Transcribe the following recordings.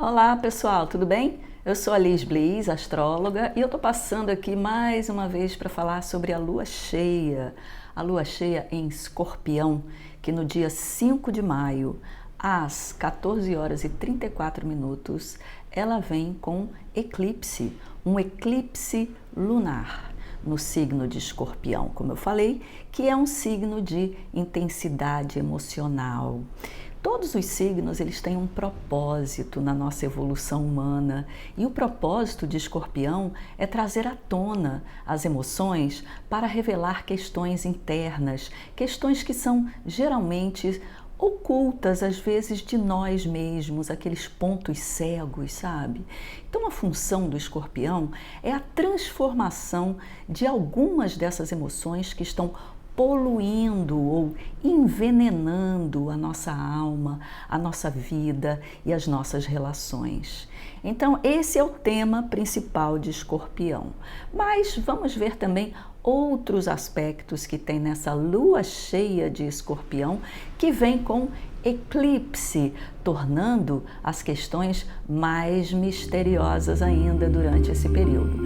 Olá pessoal, tudo bem? Eu sou a Liz Bliss, astróloga, e eu tô passando aqui mais uma vez para falar sobre a lua cheia em Escorpião, que no dia 5 de maio, às 14 horas e 34 minutos, ela vem com eclipse, um eclipse lunar no signo de Escorpião, como eu falei, que é um signo de intensidade emocional. Todos os signos eles têm um propósito na nossa evolução humana e o propósito de Escorpião é trazer à tona as emoções para revelar questões internas, questões que são geralmente ocultas às vezes de nós mesmos, aqueles pontos cegos, sabe? Então a função do Escorpião é a transformação de algumas dessas emoções que estão poluindo ou envenenando a nossa alma, a nossa vida e as nossas relações. Então, esse é o tema principal de Escorpião. Mas vamos ver também outros aspectos que tem nessa lua cheia de Escorpião, que vem com eclipse, tornando as questões mais misteriosas ainda durante esse período.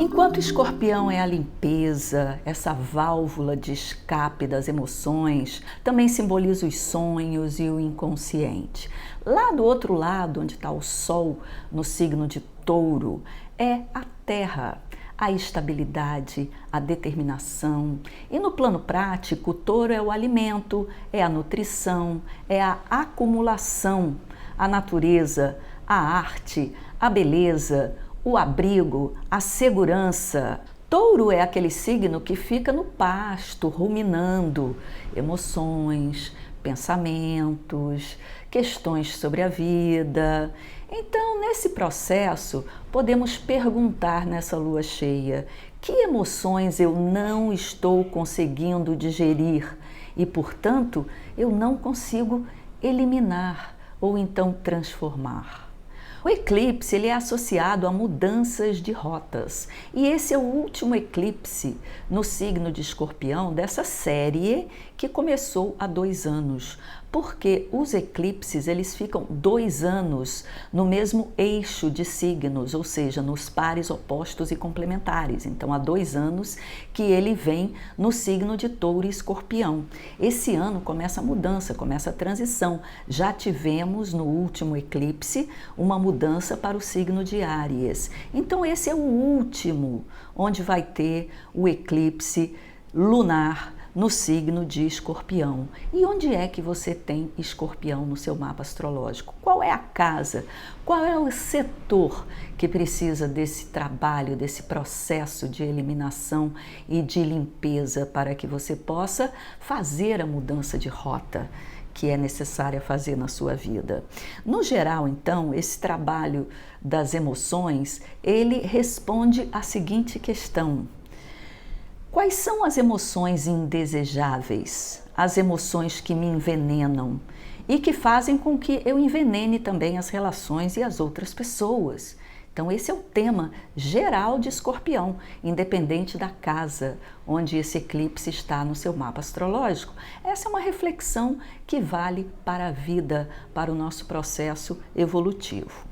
Enquanto Escorpião é a limpeza, essa válvula de escape das emoções, também simboliza os sonhos e o inconsciente. Lá do outro lado, onde está o Sol, no signo de Touro, é a Terra, a estabilidade, a determinação. E no plano prático, o Touro é o alimento, é a nutrição, é a acumulação, a natureza, a arte, a beleza, o abrigo, a segurança. Touro é aquele signo que fica no pasto, ruminando emoções, pensamentos, questões sobre a vida. Então, nesse processo, podemos perguntar nessa lua cheia: que emoções eu não estou conseguindo digerir e, portanto, eu não consigo eliminar ou então transformar? O eclipse ele é associado a mudanças de rotas e esse é o último eclipse no signo de Escorpião dessa série que começou há 2 anos, porque os eclipses eles ficam 2 anos no mesmo eixo de signos, ou seja, nos pares opostos e complementares. Então há 2 anos que ele vem no signo de Touro e Escorpião. Esse ano começa a mudança, começa a transição. Já tivemos no último eclipse uma mudança para o signo de Áries. Então esse é o último, onde vai ter o eclipse lunar no signo de Escorpião. E onde é que você tem Escorpião no seu mapa astrológico? Qual é a casa? Qual é o setor que precisa desse trabalho, desse processo de eliminação e de limpeza para que você possa fazer a mudança de rota que é necessária fazer na sua vida? No geral, então, esse trabalho das emoções, ele responde à seguinte questão: quais são as emoções indesejáveis, as emoções que me envenenam e que fazem com que eu envenene também as relações e as outras pessoas? Então esse é o tema geral de Escorpião, independente da casa onde esse eclipse está no seu mapa astrológico. Essa é uma reflexão que vale para a vida, para o nosso processo evolutivo.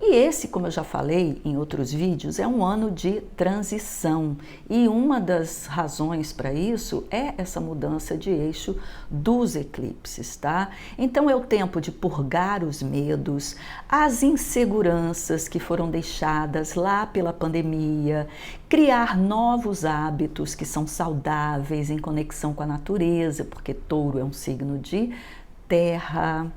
E esse, como eu já falei em outros vídeos, é um ano de transição e uma das razões para isso é essa mudança de eixo dos eclipses, tá? Então é o tempo de purgar os medos, as inseguranças que foram deixadas lá pela pandemia, criar novos hábitos que são saudáveis em conexão com a natureza, porque Touro é um signo de terra.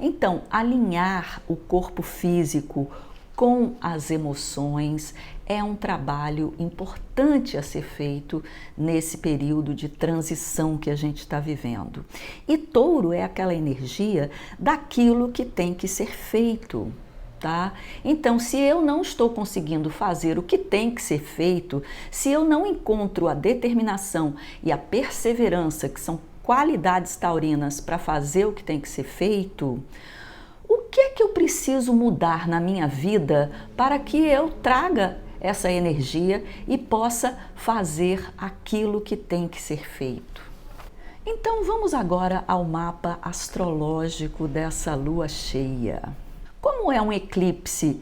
Então, alinhar o corpo físico com as emoções é um trabalho importante a ser feito nesse período de transição que a gente está vivendo. E Touro é aquela energia daquilo que tem que ser feito. Tá? Então, se eu não estou conseguindo fazer o que tem que ser feito, se eu não encontro a determinação e a perseverança, que são qualidades taurinas, para fazer o que tem que ser feito, o que é que eu preciso mudar na minha vida para que eu traga essa energia e possa fazer aquilo que tem que ser feito. Então vamos agora ao mapa astrológico dessa lua cheia. Como é um eclipse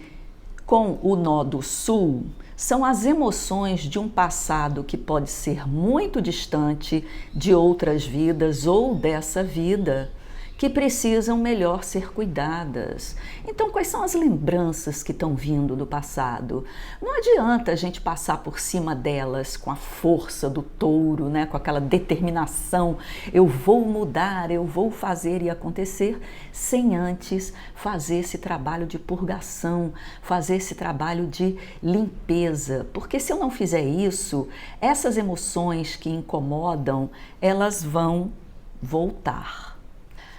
com o nó do sul, são as emoções de um passado que pode ser muito distante de outras vidas ou dessa vida, que precisam melhor ser cuidadas. Então, quais são as lembranças que estão vindo do passado? Não adianta a gente passar por cima delas com a força do touro, né? Com aquela determinação, eu vou mudar, eu vou fazer e acontecer, sem antes fazer esse trabalho de purgação, fazer esse trabalho de limpeza. Porque se eu não fizer isso, essas emoções que incomodam, elas vão voltar.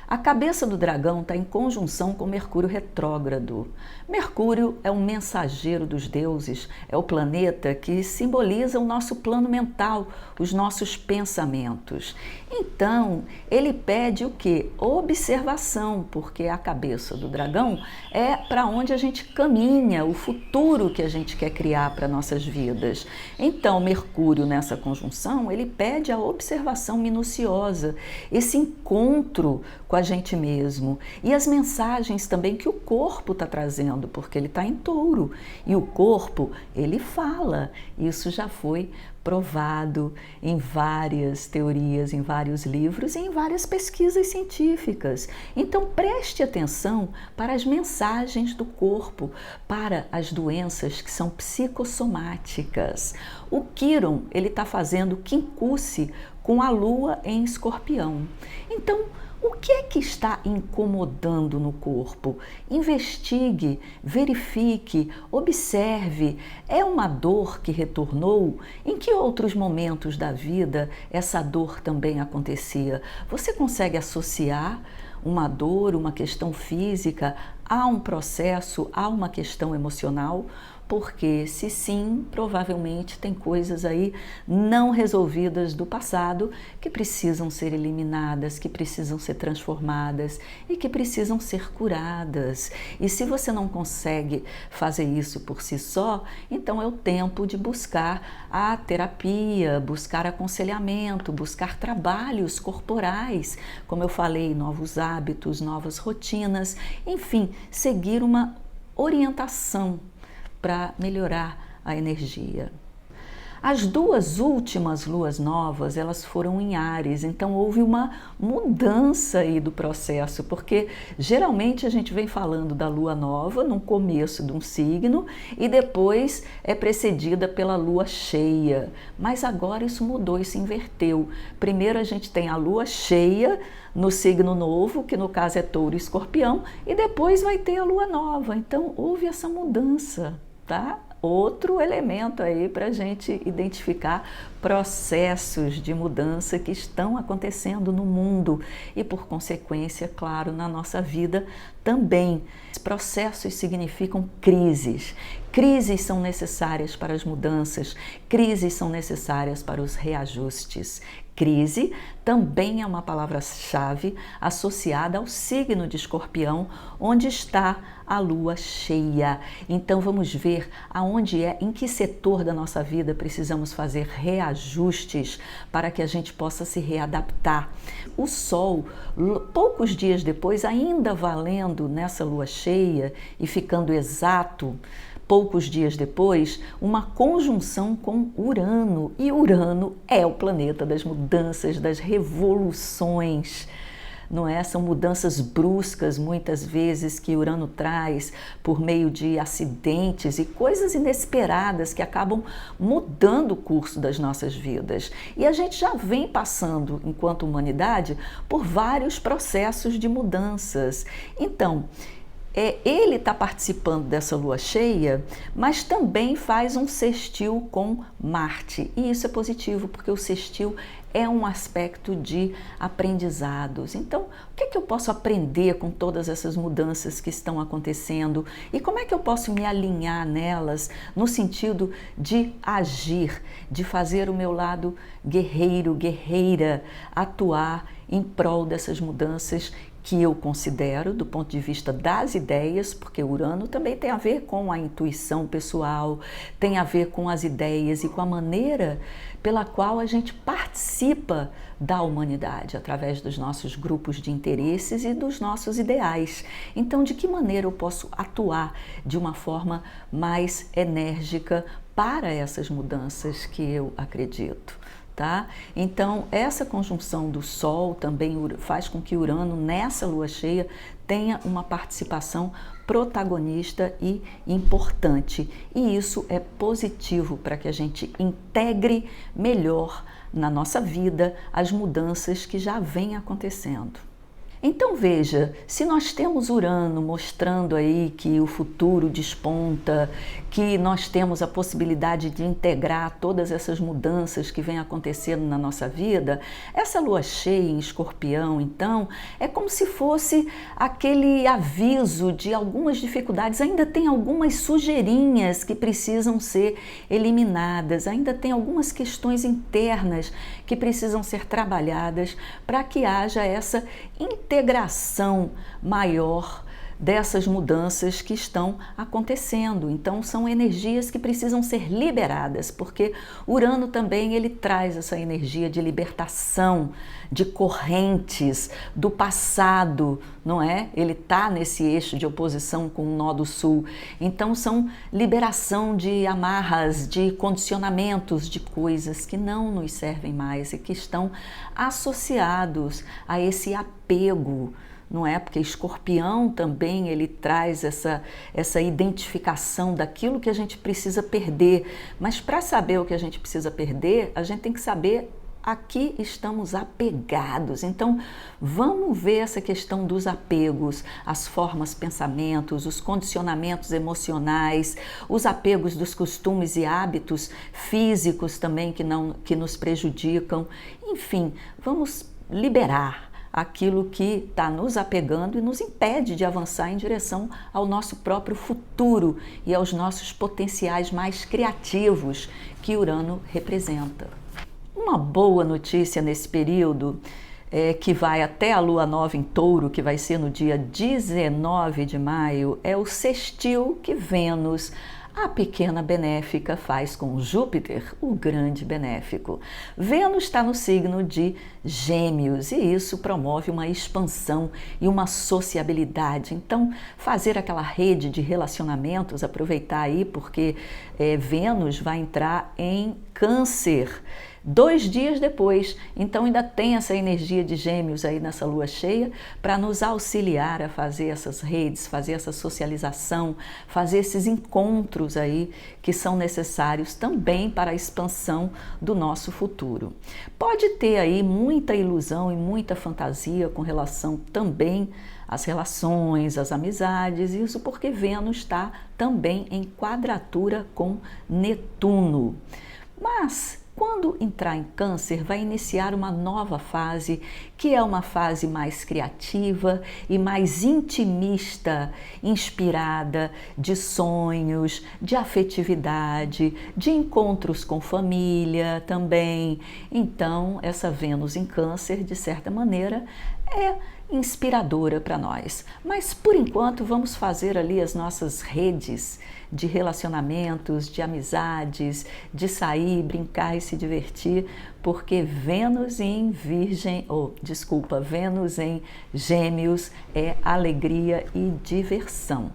A cabeça do dragão está em conjunção com Mercúrio retrógrado. Mercúrio é um mensageiro dos deuses, é o planeta que simboliza o nosso plano mental, os nossos pensamentos. Então, ele pede o quê? Observação, porque a cabeça do dragão é para onde a gente caminha, o futuro que a gente quer criar para nossas vidas. Então, Mercúrio nessa conjunção, ele pede a observação minuciosa, esse encontro com a gente mesmo e as mensagens também que o corpo está trazendo, porque ele está em touro e o corpo, ele fala. Isso já foi provado em várias teorias, em vários livros e em várias pesquisas científicas. Então preste atenção para as mensagens do corpo, para as doenças que são psicossomáticas. O Quiron, ele está fazendo quincunce com a lua em Escorpião. Então, o que é que está incomodando no corpo? Investigue, verifique, observe. É uma dor que retornou? Em que outros momentos da vida essa dor também acontecia? Você consegue associar uma dor, uma questão física, a um processo, a uma questão emocional? Porque se sim, provavelmente tem coisas aí não resolvidas do passado que precisam ser eliminadas, que precisam ser transformadas e que precisam ser curadas. E se você não consegue fazer isso por si só, então é o tempo de buscar a terapia, buscar aconselhamento, buscar trabalhos corporais, como eu falei, novos hábitos, novas rotinas, enfim, seguir uma orientação para melhorar a energia. As duas últimas luas novas, elas foram em Áries, então houve uma mudança aí do processo, porque geralmente a gente vem falando da lua nova no começo de um signo e depois é precedida pela lua cheia, mas agora isso mudou, isso inverteu. Primeiro a gente tem a lua cheia no signo novo, que no caso é Touro e Escorpião, e depois vai ter a lua nova, então houve essa mudança. Tá? Outro elemento aí para a gente identificar processos de mudança que estão acontecendo no mundo e, por consequência, claro, na nossa vida também. Os processos significam crises. Crises são necessárias para as mudanças, crises são necessárias para os reajustes. Crise também é uma palavra-chave associada ao signo de Escorpião, onde está a lua cheia. Então vamos ver aonde em que setor da nossa vida precisamos fazer reajustes para que a gente possa se readaptar. O Sol, poucos dias depois, ainda valendo nessa lua cheia e ficando exato, poucos dias depois, uma conjunção com Urano. E Urano é o planeta das mudanças, das revoluções, não é? São mudanças bruscas, muitas vezes, que Urano traz por meio de acidentes e coisas inesperadas que acabam mudando o curso das nossas vidas. E a gente já vem passando, enquanto humanidade, por vários processos de mudanças. Então, ele está participando dessa lua cheia, mas também faz um sextil com Marte. E isso é positivo, porque o sextil é um aspecto de aprendizados. Então, o que é que eu posso aprender com todas essas mudanças que estão acontecendo? E como é que eu posso me alinhar nelas no sentido de agir, de fazer o meu lado guerreiro, guerreira, atuar em prol dessas mudanças que eu considero do ponto de vista das ideias, porque Urano também tem a ver com a intuição pessoal, tem a ver com as ideias e com a maneira pela qual a gente participa da humanidade, através dos nossos grupos de interesses e dos nossos ideais. Então, de que maneira eu posso atuar de uma forma mais enérgica para essas mudanças que eu acredito? Tá? Então, essa conjunção do Sol também faz com que Urano, nessa lua cheia, tenha uma participação protagonista e importante. E isso é positivo para que a gente integre melhor na nossa vida as mudanças que já vêm acontecendo. Então veja, se nós temos Urano mostrando aí que o futuro desponta, que nós temos a possibilidade de integrar todas essas mudanças que vêm acontecendo na nossa vida, essa lua cheia em Escorpião, então, é como se fosse aquele aviso de algumas dificuldades, ainda tem algumas sujeirinhas que precisam ser eliminadas, ainda tem algumas questões internas que precisam ser trabalhadas para que haja essa integração maior dessas mudanças que estão acontecendo. Então são energias que precisam ser liberadas, porque Urano também ele traz essa energia de libertação de correntes do passado, não é? Ele está nesse eixo de oposição com o nó do sul. Então são liberação de amarras, de condicionamentos, de coisas que não nos servem mais e que estão associados a esse apego, não é? Porque Escorpião também ele traz essa identificação daquilo que a gente precisa perder. Mas para saber o que a gente precisa perder, a gente tem que saber a que estamos apegados. Então, vamos ver essa questão dos apegos, as formas, pensamentos, os condicionamentos emocionais, os apegos dos costumes e hábitos físicos também que nos prejudicam. Enfim, vamos liberar aquilo que está nos apegando e nos impede de avançar em direção ao nosso próprio futuro e aos nossos potenciais mais criativos que Urano representa. Uma boa notícia nesse período, que vai até a lua nova em Touro, que vai ser no dia 19 de maio, é o sextil que Vênus, a pequena benéfica, faz com Júpiter, o grande benéfico. Vênus está no signo de Gêmeos e isso promove uma expansão e uma sociabilidade. Então, fazer aquela rede de relacionamentos, aproveitar aí, porque Vênus vai entrar em Câncer 2 dias depois, então ainda tem essa energia de Gêmeos aí nessa lua cheia para nos auxiliar a fazer essas redes, fazer essa socialização, fazer esses encontros aí que são necessários também para a expansão do nosso futuro. Pode ter aí muita ilusão e muita fantasia com relação também às relações, às amizades, isso porque Vênus está também em quadratura com Netuno. Mas quando entrar em Câncer, vai iniciar uma nova fase, que é uma fase mais criativa e mais intimista, inspirada de sonhos, de afetividade, de encontros com família também. Então, essa Vênus em Câncer, de certa maneira, é inspiradora para nós. Mas, por enquanto, vamos fazer ali as nossas redes de relacionamentos, de amizades, de sair, brincar e se divertir, porque Vênus em Vênus em Gêmeos é alegria e diversão.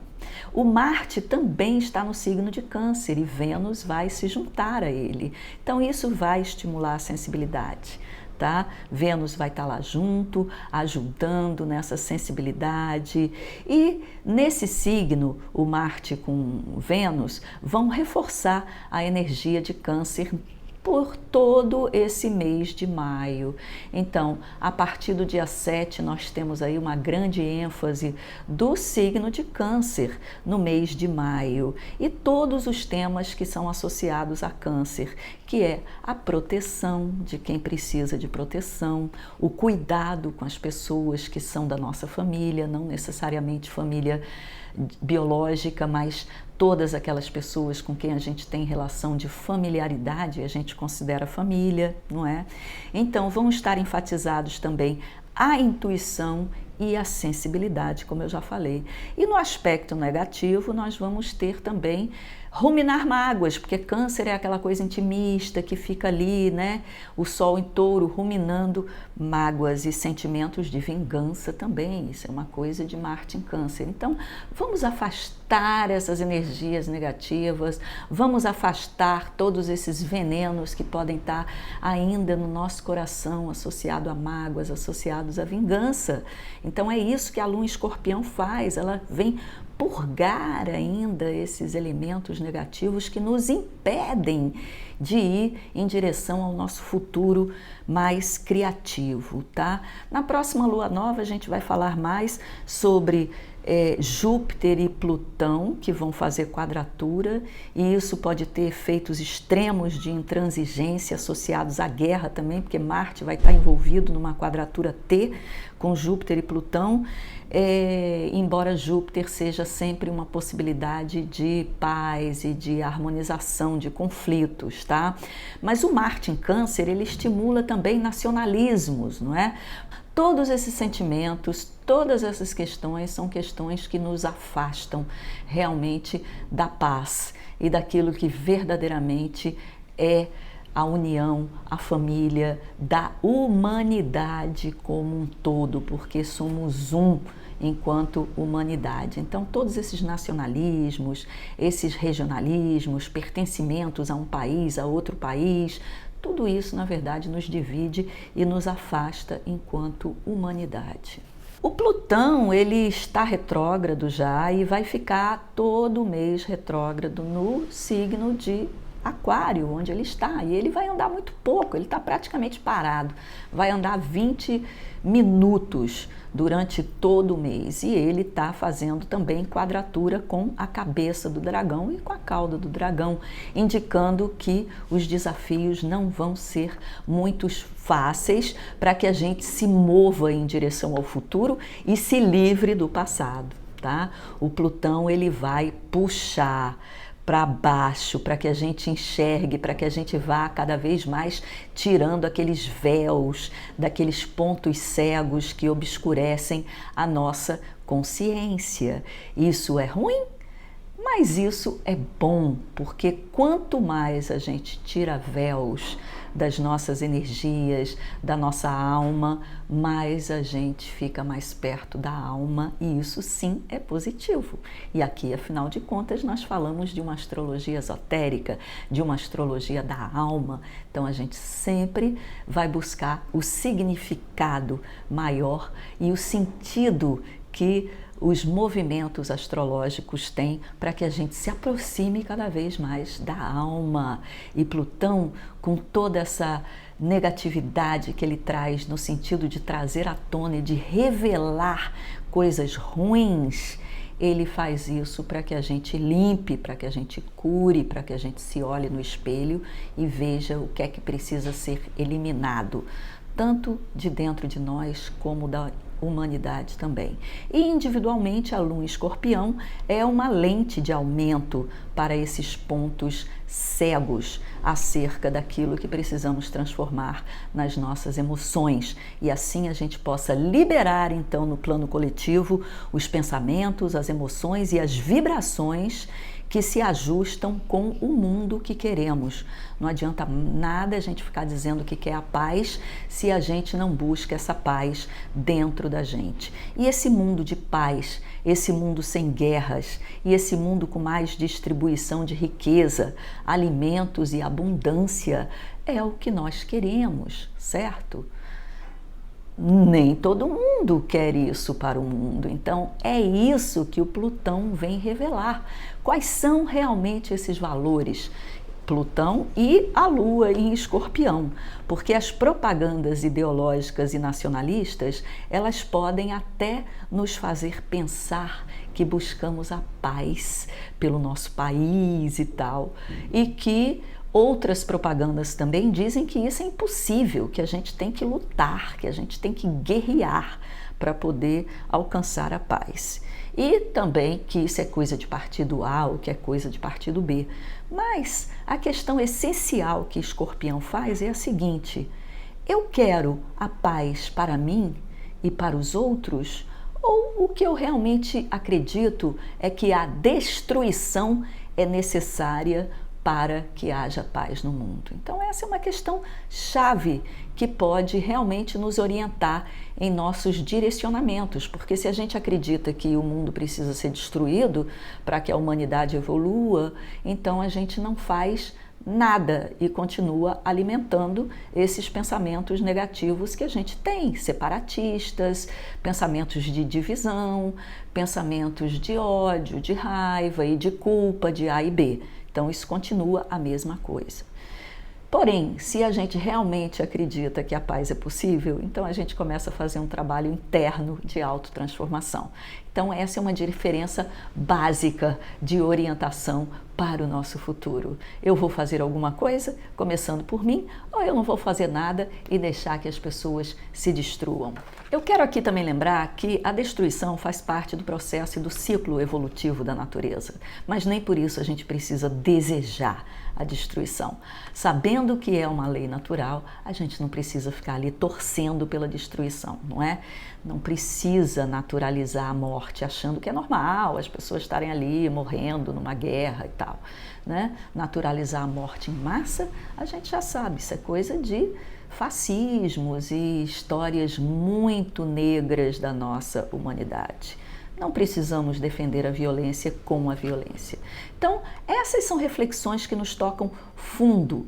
O Marte também está no signo de Câncer e Vênus vai se juntar a ele. Então isso vai estimular a sensibilidade. Tá? Vênus vai estar lá junto, ajudando nessa sensibilidade e nesse signo, o Marte com Vênus vão reforçar a energia de Câncer por todo esse mês de maio. Então, a partir do dia 7, nós temos aí uma grande ênfase do signo de Câncer no mês de maio e todos os temas que são associados a Câncer, que é a proteção de quem precisa de proteção, o cuidado com as pessoas que são da nossa família, não necessariamente família biológica, mas todas aquelas pessoas com quem a gente tem relação de familiaridade, a gente considera família, não é? Então, vão estar enfatizados também a intuição e a sensibilidade, como eu já falei. E no aspecto negativo, nós vamos ter também ruminar mágoas, porque câncer é aquela coisa intimista que fica ali, né? O sol em touro ruminando mágoas e sentimentos de vingança também. Isso é uma coisa de Marte em câncer. Então, vamos afastar essas energias negativas, vamos afastar todos esses venenos que podem estar ainda no nosso coração, associado a mágoas, associados à vingança. Então, é isso que a Lua em Escorpião faz, ela vem purgar ainda esses elementos negativos que nos impedem de ir em direção ao nosso futuro mais criativo, tá? Na próxima lua nova a gente vai falar mais sobre Júpiter e Plutão, que vão fazer quadratura, e isso pode ter efeitos extremos de intransigência associados à guerra também, porque Marte vai estar envolvido numa quadratura T com Júpiter e Plutão, embora Júpiter seja sempre uma possibilidade de paz e de harmonização de conflitos, tá? Mas o Marte em Câncer, ele estimula também nacionalismos, não é? Todos esses sentimentos, todas essas questões são questões que nos afastam realmente da paz e daquilo que verdadeiramente é a união, a família, da humanidade como um todo, porque somos um enquanto humanidade. Então, todos esses nacionalismos, esses regionalismos, pertencimentos a um país, a outro país, tudo isso, na verdade, nos divide e nos afasta enquanto humanidade. O Plutão, ele está retrógrado já e vai ficar todo mês retrógrado no signo de Aquário, onde ele está, e ele vai andar muito pouco, ele está praticamente parado, vai andar 20 minutos durante todo o mês, e ele está fazendo também quadratura com a cabeça do dragão e com a cauda do dragão, indicando que os desafios não vão ser muito fáceis para que a gente se mova em direção ao futuro e se livre do passado, tá? O Plutão, ele vai puxar para baixo, para que a gente enxergue, para que a gente vá cada vez mais tirando aqueles véus, daqueles pontos cegos que obscurecem a nossa consciência. Isso é ruim? Mas isso é bom, porque quanto mais a gente tira véus das nossas energias, da nossa alma, mais a gente fica mais perto da alma, e isso sim é positivo. E aqui, afinal de contas, nós falamos de uma astrologia esotérica, de uma astrologia da alma, então a gente sempre vai buscar o significado maior e o sentido que os movimentos astrológicos têm para que a gente se aproxime cada vez mais da alma. E Plutão, com toda essa negatividade que ele traz no sentido de trazer à tona e de revelar coisas ruins, ele faz isso para que a gente limpe, para que a gente cure, para que a gente se olhe no espelho e veja o que é que precisa ser eliminado, tanto de dentro de nós como da humanidade também. E individualmente, a Lua em Escorpião é uma lente de aumento para esses pontos cegos acerca daquilo que precisamos transformar nas nossas emoções, e assim a gente possa liberar então no plano coletivo os pensamentos, as emoções e as vibrações que se ajustam com o mundo que queremos. Não adianta nada a gente ficar dizendo que quer a paz se a gente não busca essa paz dentro da gente. E esse mundo de paz, esse mundo sem guerras e esse mundo com mais distribuição de riqueza, alimentos e abundância é o que nós queremos, certo? Nem todo mundo quer isso para o mundo, então é isso que o Plutão vem revelar. Quais são realmente esses valores? Plutão e a Lua em Escorpião, porque as propagandas ideológicas e nacionalistas, elas podem até nos fazer pensar que buscamos a paz pelo nosso país e tal, e que outras propagandas também dizem que isso é impossível, que a gente tem que lutar, que a gente tem que guerrear para poder alcançar a paz. E também que isso é coisa de partido A ou que é coisa de partido B. Mas a questão essencial que Escorpião faz é a seguinte: eu quero a paz para mim e para os outros, ou o que eu realmente acredito é que a destruição é necessária para que haja paz no mundo. Então essa é uma questão chave que pode realmente nos orientar em nossos direcionamentos, porque se a gente acredita que o mundo precisa ser destruído para que a humanidade evolua, então a gente não faz nada e continua alimentando esses pensamentos negativos que a gente tem, separatistas, pensamentos de divisão, pensamentos de ódio, de raiva e de culpa de A e B. Então isso continua a mesma coisa. Porém, se a gente realmente acredita que a paz é possível, então a gente começa a fazer um trabalho interno de autotransformação. Então essa é uma diferença básica de orientação para o nosso futuro. Eu vou fazer alguma coisa, começando por mim, ou eu não vou fazer nada e deixar que as pessoas se destruam. Eu quero aqui também lembrar que a destruição faz parte do processo e do ciclo evolutivo da natureza, mas nem por isso a gente precisa desejar a destruição. Sabendo que é uma lei natural, a gente não precisa ficar ali torcendo pela destruição, não é? Não precisa naturalizar a morte achando que é normal as pessoas estarem ali morrendo numa guerra e tal, né? Naturalizar a morte em massa, a gente já sabe, isso é coisa de fascismos e histórias muito negras da nossa humanidade. Não precisamos defender a violência com a violência. Então, essas são reflexões que nos tocam fundo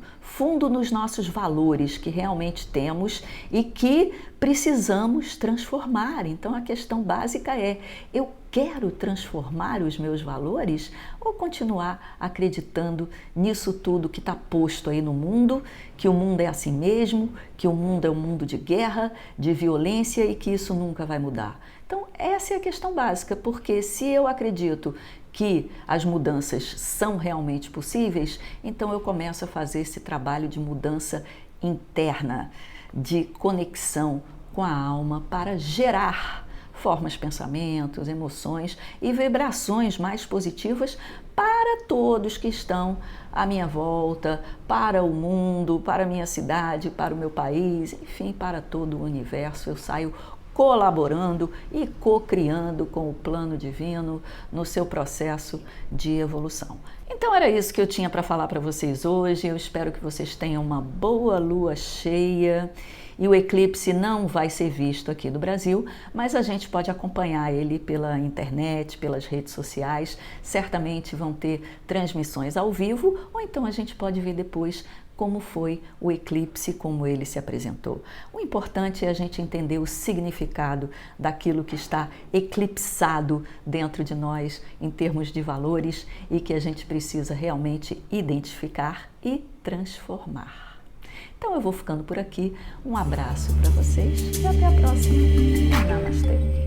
nos nossos valores que realmente temos e que precisamos transformar. Então, a questão básica é: eu quero transformar os meus valores ou continuar acreditando nisso tudo que está posto aí no mundo, que o mundo é assim mesmo, que o mundo é um mundo de guerra, de violência e que isso nunca vai mudar? Então, essa é a questão básica, porque se eu acredito que as mudanças são realmente possíveis, então eu começo a fazer esse trabalho de mudança interna, de conexão com a alma para gerar formas, pensamentos, emoções e vibrações mais positivas para todos que estão à minha volta, para o mundo, para a minha cidade, para o meu país, enfim, para todo o universo. Eu saio colaborando e co-criando com o plano divino no seu processo de evolução. Então era isso que eu tinha para falar para vocês hoje. Eu espero que vocês tenham uma boa lua cheia. E o eclipse não vai ser visto aqui do Brasil, mas a gente pode acompanhar ele pela internet, pelas redes sociais. Certamente vão ter transmissões ao vivo, ou então a gente pode ver depois como foi o eclipse, como ele se apresentou. O importante é a gente entender o significado daquilo que está eclipsado dentro de nós em termos de valores e que a gente precisa realmente identificar e transformar. Então eu vou ficando por aqui. Um abraço para vocês e até a próxima. Namastê.